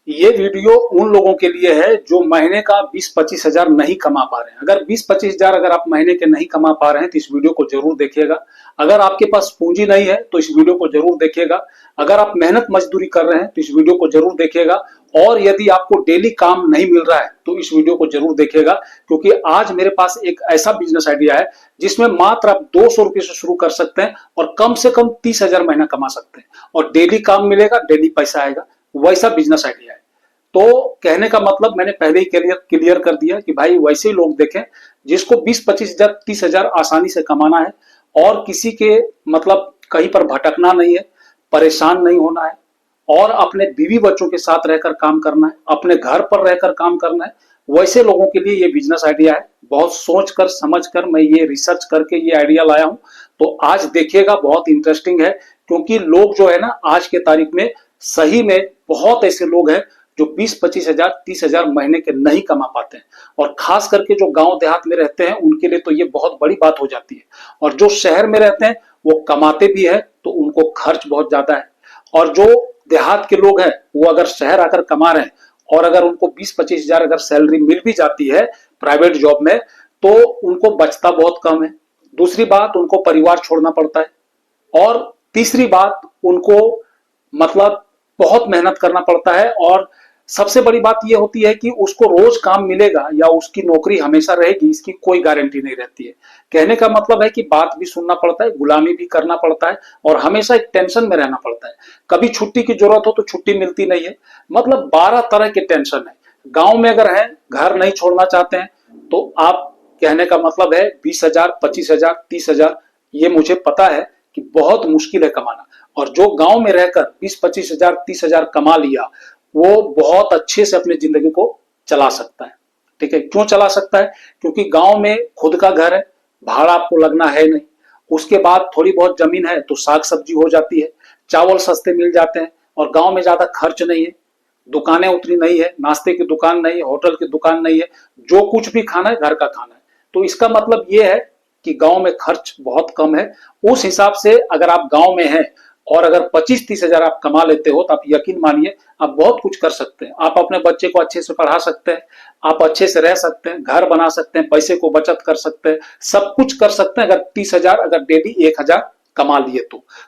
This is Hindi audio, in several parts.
ये वीडियो उन लोगों के लिए है जो महीने का 20-25 हजार नहीं कमा पा रहे हैं। अगर 20-25 हजार अगर आप महीने के नहीं कमा पा रहे हैं तो इस वीडियो को जरूर देखिएगा। अगर आपके पास पूंजी नहीं है तो इस वीडियो को जरूर देखिएगा। अगर आप मेहनत मजदूरी कर रहे हैं तो इस वीडियो को जरूर देखिएगा। और यदि आपको डेली काम नहीं मिल रहा है तो इस वीडियो को जरूर देखिएगा, क्योंकि आज मेरे पास एक ऐसा बिजनेस आइडिया है जिसमें मात्र आप 200 रुपए से शुरू कर सकते हैं और कम से कम 30 हजार महीना कमा सकते हैं और डेली काम मिलेगा, डेली पैसा आएगा। वैसा बिजनेस आइडिया है। तो कहने का मतलब मैंने पहले ही क्लियर कर दिया कि भाई वैसे ही लोग देखें जिसको 20-25 हजार 30 हजार आसानी से कमाना है और किसी के मतलब कहीं पर भटकना नहीं है, परेशान नहीं होना है और अपने बीवी बच्चों के साथ रहकर काम करना है, अपने घर पर रहकर काम करना है। वैसे लोगों के लिए ये बिजनेस आइडिया है। बहुत सोच कर समझ कर मैं ये रिसर्च करके ये आइडिया लाया हूं। तो आज देखिएगा, बहुत इंटरेस्टिंग है, क्योंकि लोग जो है ना आज के तारीख में सही में बहुत ऐसे लोग हैं जो 20-25 हजार 30 हजार महीने के नहीं कमा पाते हैं। और खास करके जो गांव देहात में रहते हैं उनके लिए तो ये बहुत बड़ी बात हो जाती है। और जो शहर में रहते हैं वो कमाते भी है तो उनको खर्च बहुत ज्यादा है। और जो देहात के लोग हैं वो अगर शहर आकर कमा रहे हैं और अगर उनको 20-25 हजार अगर सैलरी मिल भी जाती है प्राइवेट जॉब में तो उनको बचता बहुत कम है। दूसरी बात, उनको परिवार छोड़ना पड़ता है। और तीसरी बात, उनको मतलब बहुत मेहनत करना पड़ता है। और सबसे बड़ी बात यह होती है कि उसको रोज काम मिलेगा या उसकी नौकरी हमेशा रहेगी, इसकी कोई गारंटी नहीं रहती है। कहने का मतलब है कि बात भी सुनना पड़ता है, गुलामी भी करना पड़ता है और हमेशा एक टेंशन में रहना पड़ता है। कभी छुट्टी की जरूरत हो तो छुट्टी मिलती नहीं है। मतलब 12 तरह के टेंशन है। गांव में अगर है, घर नहीं छोड़ना चाहते हैं तो आप, कहने का मतलब है 20 हजार 25 हजार 30 हजार, ये मुझे पता है कि बहुत मुश्किल है कमाना। और जो गांव में रहकर 20-25 हजार 30 हजार कमा लिया वो बहुत अच्छे से अपनी जिंदगी को चला सकता है। ठीक है, क्यों चला सकता है? क्योंकि गांव में खुद का घर है, भाड़ा आपको लगना है नहीं। उसके बाद थोड़ी बहुत जमीन है तो साग सब्जी हो जाती है, चावल सस्ते मिल जाते हैं और गांव में ज्यादा खर्च नहीं है। दुकानें उतनी नहीं है, नाश्ते की दुकान नहीं है, होटल की दुकान नहीं है, जो कुछ भी खाना है घर का खाना है। तो इसका मतलब ये है कि गांव में खर्च बहुत कम है। उस हिसाब से अगर आप गांव में हैं और अगर 25-30 हजार आप कमा लेते हो तो आप यकीन मानिए आप बहुत कुछ कर सकते हैं। आप अपने बच्चे को अच्छे से पढ़ा सकते हैं, आप अच्छे से रह सकते हैं, घर बना सकते हैं, पैसे को बचत कर सकते हैं, सब कुछ कर सकते हैं अगर 30 हजार अगर डेली 1 हजार कमा लिए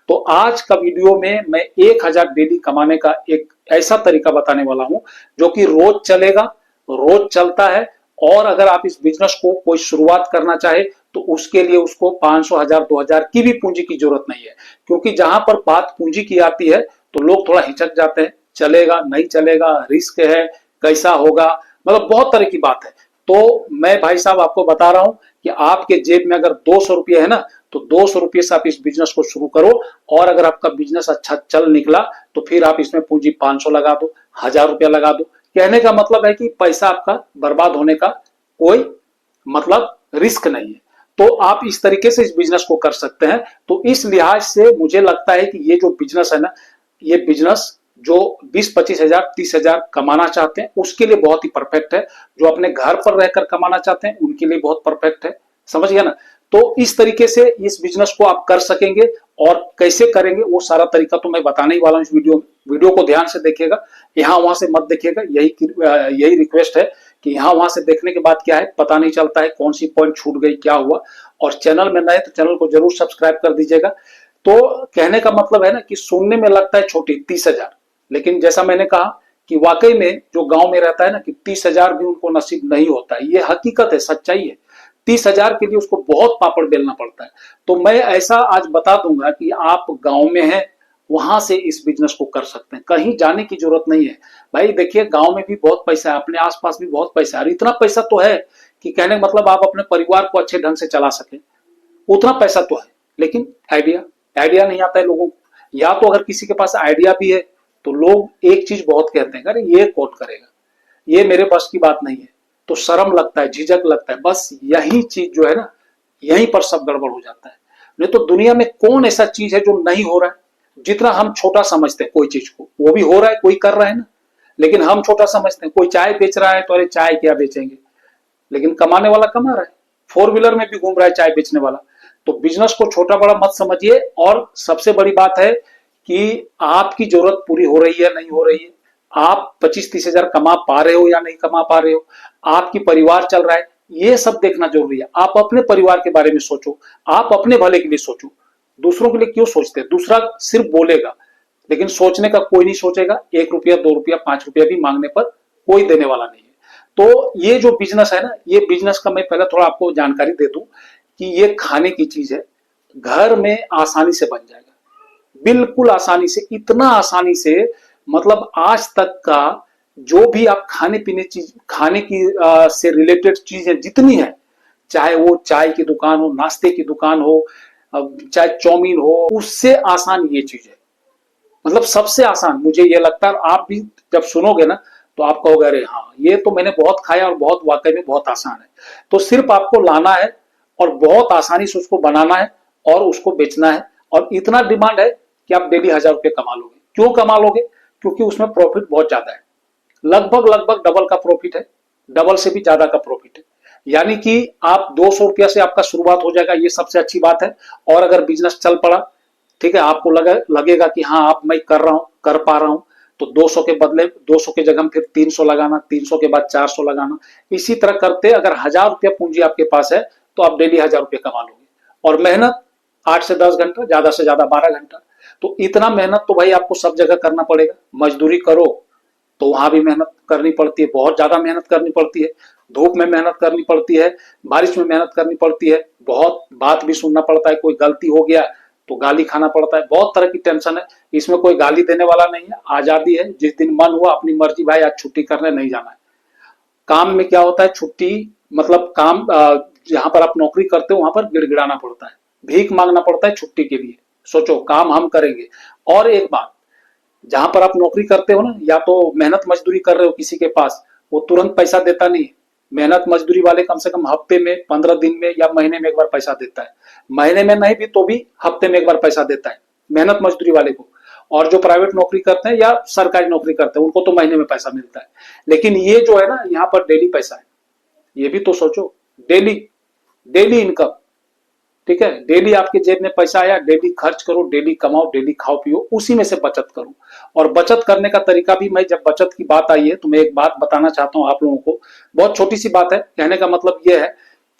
तो आज का वीडियो में मैं 1 हजार डेली कमाने का एक ऐसा तरीका बताने वाला हूं जो कि रोज चलेगा, रोज चलता है। और अगर आप इस बिजनेस को कोई शुरुआत करना चाहे तो उसके लिए उसको 500 हजार 2 हजार की भी पूंजी की जरूरत नहीं है। क्योंकि जहां पर बात पूंजी की आती है तो लोग थोड़ा हिचक जाते हैं, चलेगा नहीं चलेगा, रिस्क है, कैसा होगा, मतलब बहुत तरह की बात है। तो मैं भाई साहब आपको बता रहा हूं कि आपके जेब में अगर 200 रुपये है ना तो 200 रुपये से आप इस बिजनेस को शुरू करो। और अगर आपका बिजनेस अच्छा चल निकला तो फिर आप इसमें पूंजी 500 लगा दो, 1000 रुपया लगा दो। कहने का मतलब है कि पैसा आपका बर्बाद होने का कोई मतलब रिस्क नहीं है। तो आप इस तरीके से इस बिजनेस को कर सकते हैं। तो इस लिहाज से मुझे लगता है कि ये जो बिजनेस है ना, ये बिजनेस जो 20-25 हजार 30 हजार कमाना चाहते हैं उसके लिए बहुत ही परफेक्ट है। जो अपने घर पर रहकर कमाना चाहते हैं उनके लिए बहुत परफेक्ट है। समझ गया ना? तो इस तरीके से इस बिजनेस को आप कर सकेंगे। और कैसे करेंगे वो सारा तरीका तो मैं बताने ही वाला हूं इस वीडियो में। वीडियो को ध्यान से देखिएगा, यहां वहां से मत देखिएगा। यही रिक्वेस्ट है कि यहां वहां से देखने के बाद क्या है पता नहीं चलता है, कौन सी पॉइंट छूट गई, क्या हुआ। और चैनल में नए तो चैनल को जरूर सब्सक्राइब कर दीजिएगा। तो कहने का मतलब है ना कि सुनने में लगता है छोटी 30 हजार, लेकिन जैसा मैंने कहा कि वाकई में जो गांव में रहता है ना कि 30 हजार भी उनको नसीब नहीं होता है। ये हकीकत है, सच्चाई है। 30 हजार के लिए उसको बहुत पापड़ बेलना पड़ता है। तो मैं ऐसा आज बता दूंगा कि आप गांव में हैं वहां से इस बिजनेस को कर सकते हैं, कहीं जाने की जरूरत नहीं है। भाई देखिए, गांव में भी बहुत पैसा है, अपने आसपास भी बहुत पैसा है और इतना पैसा तो है कि कहने का मतलब आप अपने परिवार को अच्छे ढंग से चला सके, उतना पैसा तो है। लेकिन आइडिया नहीं आता है लोगों को। या तो अगर किसी के पास आइडिया भी है तो लोग एक चीज बहुत कहते हैं, अरे ये कौन करेगा, ये मेरे बस की बात नहीं है। तो शर्म लगता है, झिझक लगता है। बस यही चीज जो है ना, यहीं पर सब गड़बड़ हो जाता है। नहीं तो दुनिया में कौन ऐसा चीज है जो नहीं हो रहा है? जितना हम छोटा समझते हैं कोई चीज को, वो भी हो रहा है, कोई कर रहा है ना। लेकिन हम छोटा समझते हैं। कोई चाय बेच रहा है तो अरे चाय क्या बेचेंगे, लेकिन कमाने वाला कमा रहा है, 4 व्हीलर में भी घूम रहा है चाय बेचने वाला। तो बिजनेस को छोटा बड़ा मत समझिए। और सबसे बड़ी बात है कि आपकी जरूरत पूरी हो रही है नहीं हो रही है, आप 25-30 हजार कमा पा रहे हो या नहीं कमा पा रहे हो, आपकी परिवार चल रहा है, ये सब देखना जरूरी है। आप अपने परिवार के बारे में सोचो, आप अपने भले के लिए सोचो। दूसरों के लिए क्यों सोचते हैं? दूसरा सिर्फ बोलेगा, लेकिन सोचने का कोई नहीं सोचेगा। 1 रुपया, 2 रुपया, 5 रुपया भी मांगने पर कोई देने वाला नहीं है। तो ये जो बिजनेस है ना, ये बिजनेस का मैं पहले थोड़ा आपको जानकारी दे दूं कि ये खाने की चीज है, घर में आसानी से बन जाएगा, बिल्कुल आसानी से, इतना आसानी से, मतलब आज तक का जो भी आप खाने पीने चीज, खाने की से रिलेटेड चीजें जितनी है, चाहे वो चाय की दुकान हो, नाश्ते की दुकान हो, चाहे चाउमीन हो, उससे आसान ये चीज है। मतलब सबसे आसान मुझे ये लगता है। आप भी जब सुनोगे ना तो आप कहोगे अरे हाँ, ये तो मैंने बहुत खाया और बहुत वाकई में बहुत आसान है। तो सिर्फ आपको लाना है और बहुत आसानी से उसको बनाना है और उसको बेचना है। और इतना डिमांड है कि आप डेली 1000 रुपये कमा लोगे। क्यों कमा लोगे? क्योंकि उसमें प्रॉफिट बहुत ज्यादा है, लगभग लगभग डबल का प्रॉफिट है, डबल से भी ज्यादा का प्रॉफिट है। यानी कि आप 200 रुपया से आपका शुरुआत हो जाएगा, ये सबसे अच्छी बात है। और अगर बिजनेस चल पड़ा, ठीक है, आपको लगेगा कि हाँ आप मैं कर रहा हूं, कर पा रहा हूं, तो 200 के बदले 200 के जगह फिर 300 लगाना, 300 के बाद 400 लगाना। इसी तरह करते अगर 1000 रुपया पूंजी आपके पास है तो आप डेली 1000 रुपये कमा लोगे। और मेहनत 8 से 10 घंटा, ज्यादा से ज्यादा 12 घंटा। तो इतना मेहनत तो भाई आपको सब जगह करना पड़ेगा। मजदूरी करो तो वहां भी मेहनत करनी पड़ती है, बहुत ज्यादा मेहनत करनी पड़ती है। धूप में मेहनत करनी पड़ती है, बारिश में मेहनत करनी पड़ती है, बहुत बात भी सुनना पड़ता है, कोई गलती हो गया तो गाली खाना पड़ता है, बहुत तरह की टेंशन है। इसमें कोई गाली देने वाला नहीं है, आजादी है, जिस दिन मन हुआ अपनी मर्जी, भाई आज छुट्टी करने नहीं जाना है। काम में क्या होता है, छुट्टी मतलब काम, जहां पर आप नौकरी करते हो वहां पर गिड़गिड़ाना पड़ता है, भीख मांगना पड़ता है छुट्टी के लिए। सोचो, काम हम करेंगे। और एक बात, जहां पर आप नौकरी करते हो ना, या तो मेहनत मजदूरी कर रहे हो किसी के पास, वो तुरंत पैसा देता नहीं है। मेहनत मजदूरी वाले कम से कम हफ्ते में, 15 दिन में या महीने में एक बार पैसा देता है। महीने में नहीं भी तो भी हफ्ते में एक बार पैसा देता है मेहनत मजदूरी वाले को। और जो प्राइवेट नौकरी करते हैं या सरकारी नौकरी करते हैं उनको तो महीने में पैसा मिलता है। लेकिन ये जो है ना, यहाँ पर डेली पैसा है, ये भी तो सोचो। डेली, डेली इनकम, ठीक है, डेली आपके जेब में पैसा आया, डेली खर्च करो, डेली कमाओ, डेली खाओ पियो, उसी में से बचत करो। और बचत करने का तरीका भी, मैं जब बचत की बात आई है तो मैं एक बात बताना चाहता हूं आप लोगों को। बहुत छोटी सी बात है, कहने का मतलब यह है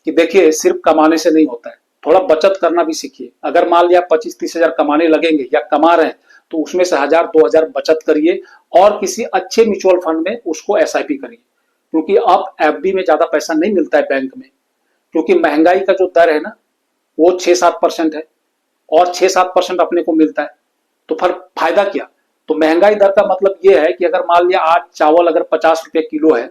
कि देखिए, सिर्फ कमाने से नहीं होता है, थोड़ा बचत करना भी सीखिए। अगर मान लिया 25-30 हजार कमाने लगेंगे या कमा रहे हैं, तो उसमें से 1000-2000 बचत करिए और किसी अच्छे म्यूचुअल फंड में उसको एसआईपी करिए। क्योंकि अब एफडी में ज्यादा पैसा नहीं मिलता है बैंक में, क्योंकि महंगाई का जो दर है ना वो 6-7% है और 6-7% अपने को मिलता है। तो फिर फायदा क्या? तो महंगाई दर का मतलब यह है कि अगर मान लिया आज चावल अगर 50 रुपए किलो है,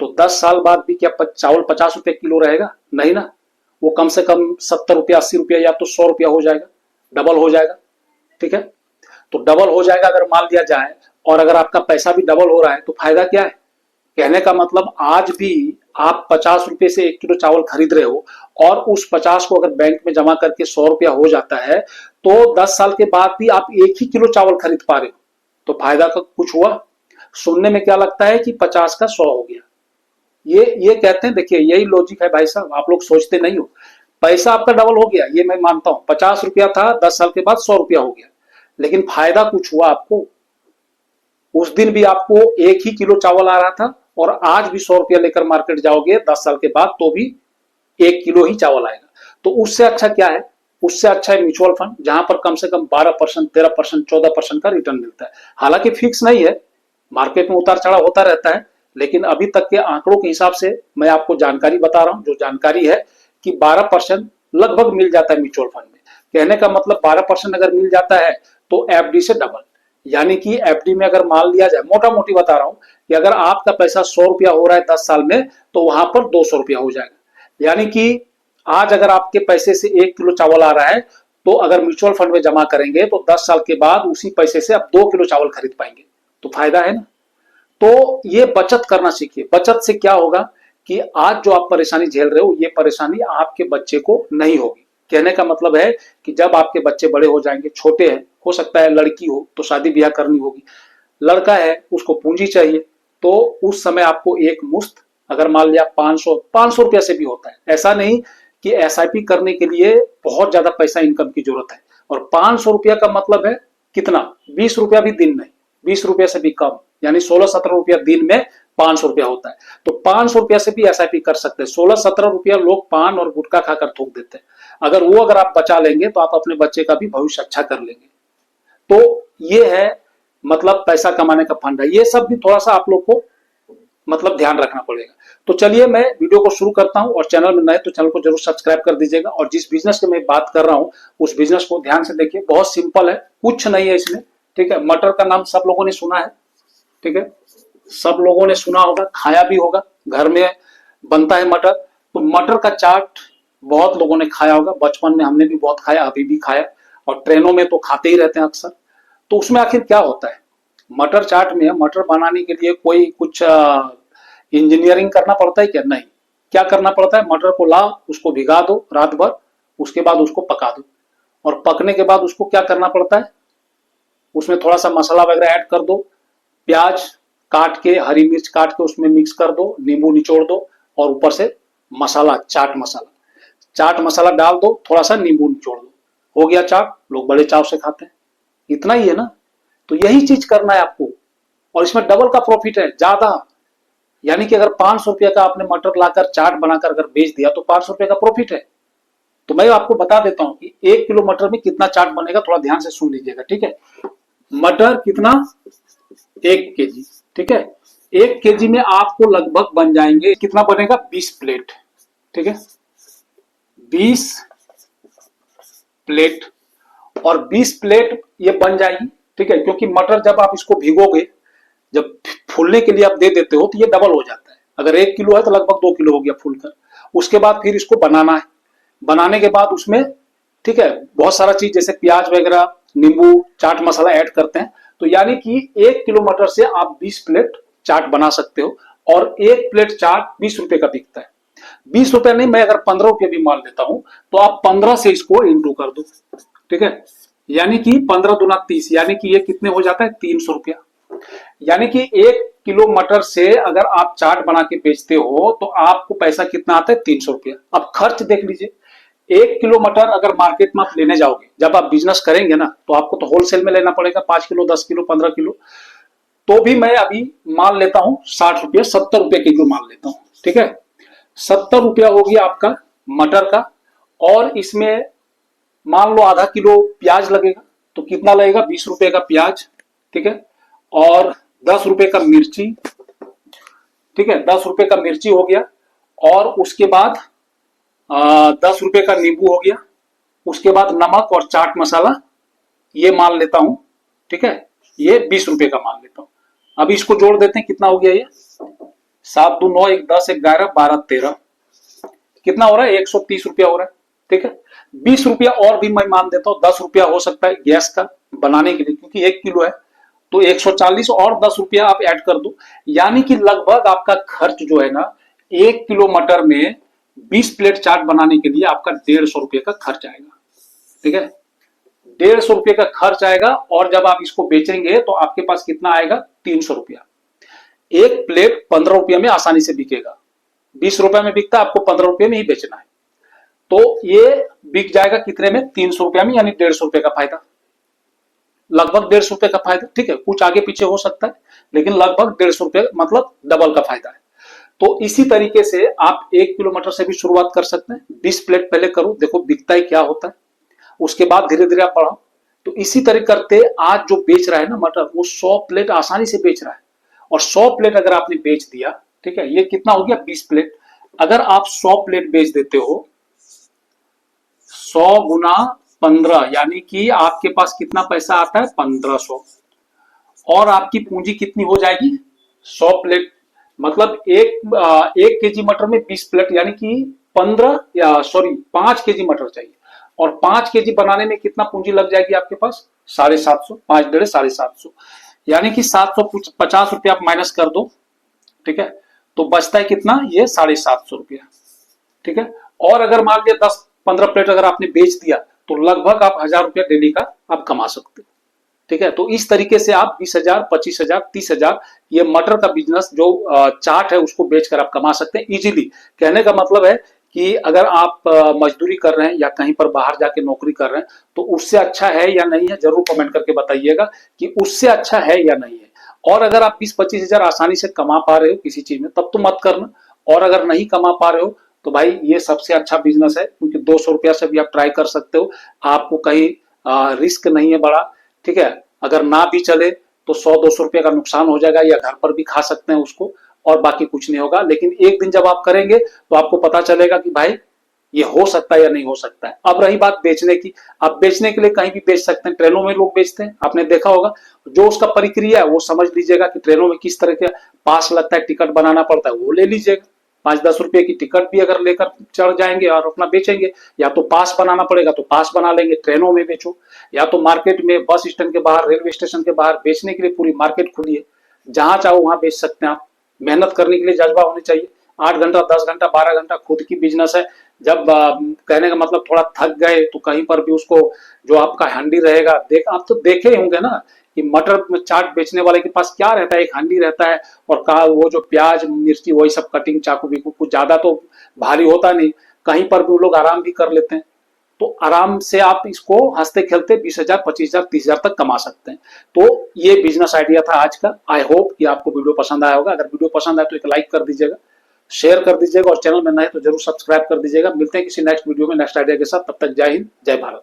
तो 10 साल बाद भी क्या चावल 50 रुपए किलो रहेगा? नहीं ना, वो कम से कम 70 रुपया, 80 रुपया या तो 100 रुपया हो जाएगा, डबल हो जाएगा। ठीक है, तो डबल हो जाएगा अगर मान लिया जाए। और अगर आपका पैसा भी डबल हो रहा है तो फायदा क्या है? कहने का मतलब आज भी आप 50 रुपए से 1 किलो चावल खरीद रहे हो और उस 50 को अगर बैंक में जमा करके 100 रुपया हो जाता है, तो 10 साल के बाद भी आप 1 ही किलो चावल खरीद पा रहे हो। तो फायदा का कुछ हुआ? सुनने में क्या लगता है कि 50 का 100 हो गया। ये कहते हैं, देखिए यही लॉजिक है भाई साहब, आप लोग सोचते नहीं हो। पैसा आपका डबल हो गया, ये मैं मानता हूं, 50 रुपया था, 10 साल के बाद 100 रुपया हो गया, लेकिन फायदा कुछ हुआ आपको? उस दिन भी आपको 1 ही किलो चावल आ रहा था और आज भी 100 रुपया लेकर मार्केट जाओगे 10 साल के बाद तो भी 1 किलो ही चावल आएगा। तो उससे अच्छा क्या है? उससे अच्छा है म्यूचुअल फंड, जहां पर कम से कम 12%, 13%, 14% का रिटर्न मिलता है। हालांकि फिक्स नहीं है, मार्केट में उतार चढ़ाव होता रहता है, लेकिन अभी तक के आंकड़ों के हिसाब से मैं आपको जानकारी बता रहा हूं। जो जानकारी है कि 12% लगभग मिल जाता है म्यूचुअल फंड में। कहने का मतलब 12% अगर मिल जाता है तो एफडी से डबल। यानी कि एफडी में अगर मान लिया जाए, मोटा मोटी बता रहा हूं, कि अगर आपका पैसा 100 रुपया हो रहा है 10 साल में, तो वहां पर 200 रुपया हो जाएगा। यानी कि आज अगर आपके पैसे से 1 किलो चावल आ रहा है, तो अगर म्यूचुअल फंड में जमा करेंगे तो 10 साल के बाद उसी पैसे से आप 2 किलो चावल खरीद पाएंगे। तो फायदा है ना। तो ये बचत करना सीखिए। बचत से क्या होगा कि आज जो आप परेशानी झेल रहे हो, ये परेशानी आपके बच्चे को नहीं होगी। कहने का मतलब है कि जब आपके बच्चे बड़े हो जाएंगे, छोटे हैं, हो सकता है लड़की हो तो शादी ब्याह करनी होगी, लड़का है उसको पूंजी चाहिए, तो उस समय आपको एक मुश्त, अगर मान लिया 500 रुपया से भी होता है। ऐसा नहीं कि एसआईपी करने के लिए बहुत ज्यादा पैसा इनकम की जरूरत है। और 500 रुपया का मतलब है कितना? 20 रुपया भी दिन नहीं, 20 रुपया से भी कम। यानी 16-17 रुपया दिन में 500 रुपया होता है। तो 500 रुपया से भी एसआईपी कर सकते हैं। 16-17 रुपया लोग पान और गुटखा खाकर थूक देते हैं। अगर आप बचा लेंगे तो आप अपने बच्चे का भी भविष्य अच्छा कर लेंगे। तो ये है मतलब पैसा कमाने का फंड है। ये सब भी थोड़ा सा आप लोग को मतलब ध्यान रखना पड़ेगा। तो चलिए मैं वीडियो को शुरू करता हूं, और चैनल में नए तो चैनल को जरूर सब्सक्राइब कर दीजिएगा। और जिस बिजनेस की मैं बात कर रहा हूं उस बिजनेस को ध्यान से देखिए। बहुत सिंपल है, कुछ नहीं है इसमें, ठीक है। मटर का नाम सब लोगों ने सुना है, ठीक है, सब लोगों ने सुना होगा, खाया भी होगा, घर में बनता है मटर। तो मटर का चाट बहुत लोगों ने खाया होगा, बचपन में हमने भी बहुत खाया, अभी भी खाया, और ट्रेनों में तो खाते ही रहते हैं अक्सर। तो उसमें आखिर क्या होता है? मटर चाट में मटर बनाने के लिए कोई कुछ इंजीनियरिंग करना पड़ता है क्या? नहीं। क्या करना पड़ता है? मटर को लाओ, उसको भिगा दो रात भर, उसके बाद उसको पका दो, और पकने के बाद उसको क्या करना पड़ता है? उसमें थोड़ा सा मसाला वगैरह ऐड कर दो, प्याज काट के, हरी मिर्च काट के उसमें मिक्स कर दो, नींबू निचोड़ दो, और ऊपर से मसाला, चाट मसाला डाल दो, थोड़ा सा नींबू निचोड़ दो, हो गया चाट। लोग बड़े चाव से खाते हैं। इतना ही है ना। तो यही चीज करना है आपको, और इसमें डबल का प्रॉफिट है, ज्यादा। यानी कि अगर 500 रुपया का आपने मटर लाकर चाट बनाकर अगर बेच दिया तो 500 रुपये का प्रॉफिट है। तो मैं आपको बता देता हूं कि 1 किलो मटर में कितना चाट बनेगा, थोड़ा ध्यान से सुन लीजिएगा, ठीक है। मटर कितना? 1 केजी, ठीक है। 1 केजी में आपको लगभग बन जाएंगे, कितना बनेगा? 20 प्लेट, ठीक है, 20 प्लेट। और 20 प्लेट ये बन जाएगी, ठीक है, क्योंकि मटर जब आप इसको भिगोगे, जब फूलने के लिए आप दे देते हो तो ये डबल हो जाता है। अगर 1 किलो है तो लगभग 2 किलो हो गया फूलकर। उसके बाद फिर इसको बनाना है। बनाने के बाद उसमें, ठीक है, बहुत सारा चीज जैसे प्याज वगैरह, नींबू, चाट मसाला ऐड करते हैं। तो यानी कि 1 किलो मटर से आप 20 प्लेट चाट बना सकते हो, और 1 प्लेट चाट 20 रुपए का बिकता है। 20 रुपए नहीं, मैं अगर 15 रुपये भी मान लेता हूं तो आप 15 से इसको इंटू कर दो, ठीक है। यानी कि 15 दूना 30, यानी कि ये कितने हो जाता है? 300 रुपया। यानी कि 1 किलो मटर से अगर आप चाट बना के बेचते हो तो आपको पैसा कितना आता है? 300 रुपया। अब खर्च देख लीजिए। 1 किलो मटर अगर मार्केट में आप लेने जाओगे, जब आप बिजनेस करेंगे ना, तो आपको तो होलसेल में लेना पड़ेगा, 5 किलो, 10 किलो, 15 किलो। तो भी मैं अभी मान लेता हूं 60 रुपये, 70 रुपये किलो मान लेता हूं, ठीक है। 70 रुपया हो गया आपका मटर का। और इसमें मान लो आधा किलो प्याज लगेगा, तो कितना लगेगा? 20 रुपए का प्याज, ठीक है। और 10 रुपए का मिर्ची, ठीक है, 10 रुपए का मिर्ची हो गया। और उसके बाद 10 रुपए का नींबू हो गया। उसके बाद नमक और चाट मसाला, ये मान लेता हूं, ठीक है, ये 20 रुपए का मान लेता हूं। अब इसको जोड़ देते हैं, कितना हो गया ये? 7 2 9 1 10 11 12 13, कितना हो रहा है? 130 रुपया हो रहा है, ठीक है। 20 रुपया और भी मैं मान देता हूं, 10 रुपया हो सकता है गैस का बनाने के लिए, क्योंकि 1 किलो है, तो 140, और 10 रुपया आप ऐड कर दो। यानी कि लगभग आपका खर्च जो है ना, 1 किलो मटर में 20 प्लेट चाट बनाने के लिए आपका 150 रुपये का खर्च आएगा, ठीक है। 150 रुपये का खर्च आएगा, और जब आप इसको बेचेंगे तो आपके पास कितना आएगा? 300 रुपया। एक प्लेट 15 रुपये में आसानी से बिकेगा। 20 रुपए में बिकता है, आपको 15 रुपये में ही बेचना है। तो ये बिक जाएगा कितने में? 300 रुपया में, यानी 150 रुपये का फायदा, लगभग 150 रुपये का फायदा, ठीक है। कुछ आगे पीछे हो सकता है, लेकिन लगभग 150 रुपये, मतलब डबल का फायदा है। तो इसी तरीके से आप 1 किलो मटर से भी शुरुआत कर सकते हैं। 20 प्लेट पहले करो, देखो बिकता है क्या होता है, उसके बाद धीरे धीरे आप बढ़ाओ। तो इसी तरह करते आज जो बेच रहा है ना मटर, वो 100 प्लेट आसानी से बेच रहा है। और 100 प्लेट अगर आपने बेच दिया, ठीक है, ये कितना हो गया? 20 प्लेट। अगर आप 100 प्लेट बेच देते हो, 100 गुना 15, यानी कि आपके पास कितना पैसा आता है? 1500। और आपकी पूंजी कितनी हो जाएगी? 100 प्लेट, मतलब 1 केजी मटर में 20 प्लेट, यानी कि 5 केजी मटर चाहिए। और 5 केजी बनाने में कितना पूंजी लग जाएगी आपके पास? 750, 5 डेढ़ 750, यानी कि 750 रुपया आप माइनस कर दो, ठीक है। तो बचता है कितना? ये 750 रुपया, ठीक है। और अगर मान लिया 10-15 प्लेट अगर आपने बेच दिया, तो लगभग आप 1000 रुपया डेली का आप कमा सकते हो, ठीक है। तो इस तरीके से आप 20,000, 25,000, 30,000 ये मटर का बिजनेस जो चाट है उसको बेचकर आप कमा सकते हैं इजीली। कहने का मतलब है कि अगर आप मजदूरी कर रहे हैं या कहीं पर बाहर जाके नौकरी कर रहे हैं, तो उससे अच्छा है या नहीं है, जरूर कमेंट करके बताइएगा कि उससे अच्छा है या नहीं है। और अगर आप 20-25 हजार आसानी से कमा पा रहे हो किसी चीज में तब तो मत करना, और अगर नहीं कमा पा रहे हो तो भाई ये सबसे अच्छा बिजनेस है, क्योंकि 200 रुपया से भी आप ट्राई कर सकते हो। आपको कहीं रिस्क नहीं है बड़ा, ठीक है। अगर ना भी चले तो 100-200 रुपये का नुकसान हो जाएगा, या घर पर भी खा सकते हैं उसको, और बाकी कुछ नहीं होगा। लेकिन एक दिन जब आप करेंगे तो आपको पता चलेगा कि भाई ये हो सकता है या नहीं हो सकता है। अब रही बात बेचने की, आप बेचने के लिए कहीं भी बेच सकते हैं, ट्रेनों में लोग बेचते हैं, आपने देखा होगा। जो उसका प्रक्रिया है वो समझ लीजिएगा कि ट्रेनों में किस तरह का पास लगता है, टिकट बनाना पड़ता है, वो ले लीजिएगा। 5-10 रुपए की टिकट भी अगर लेकर चढ़ जाएंगे और अपना बेचेंगे, या तो पास बनाना पड़ेगा तो पास बना लेंगे, ट्रेनों में बेचो, या तो मार्केट में बस स्टैंड के बाहर, रेलवे स्टेशन के बाहर बेचने के लिए पूरी मार्केट खुली है, जहां चाहो वहां बेच सकते हैं आप। मेहनत करने के लिए जज्बा होनी चाहिए। 8 घंटा, 10 घंटा, 12 घंटा खुद की बिजनेस है। जब कहने का मतलब थोड़ा थक गए तो कहीं पर भी उसको, जो आपका हांडी रहेगा, देख आप तो देखे ही होंगे ना कि मटर में चाट बेचने वाले के पास क्या रहता है, एक हांडी रहता है, और कहा वो जो प्याज मिर्ची वही सब कटिंग चाकू भी, कुछ ज्यादा तो भारी होता नहीं, कहीं पर भी वो लोग आराम भी कर लेते हैं। तो आराम से आप इसको हंसते खेलते 20,000, 25,000, 30,000 तक कमा सकते हैं। तो ये बिजनेस आइडिया था आज का। आई होप कि आपको वीडियो पसंद आया होगा। अगर वीडियो पसंद आए तो एक लाइक कर दीजिएगा, शेयर कर दीजिएगा, और चैनल में नए तो जरूर सब्सक्राइब कर दीजिएगा। मिलते हैं किसी नेक्स्ट वीडियो में नेक्स्ट आइडिया के साथ। तब तक जय हिंद, जय भारत।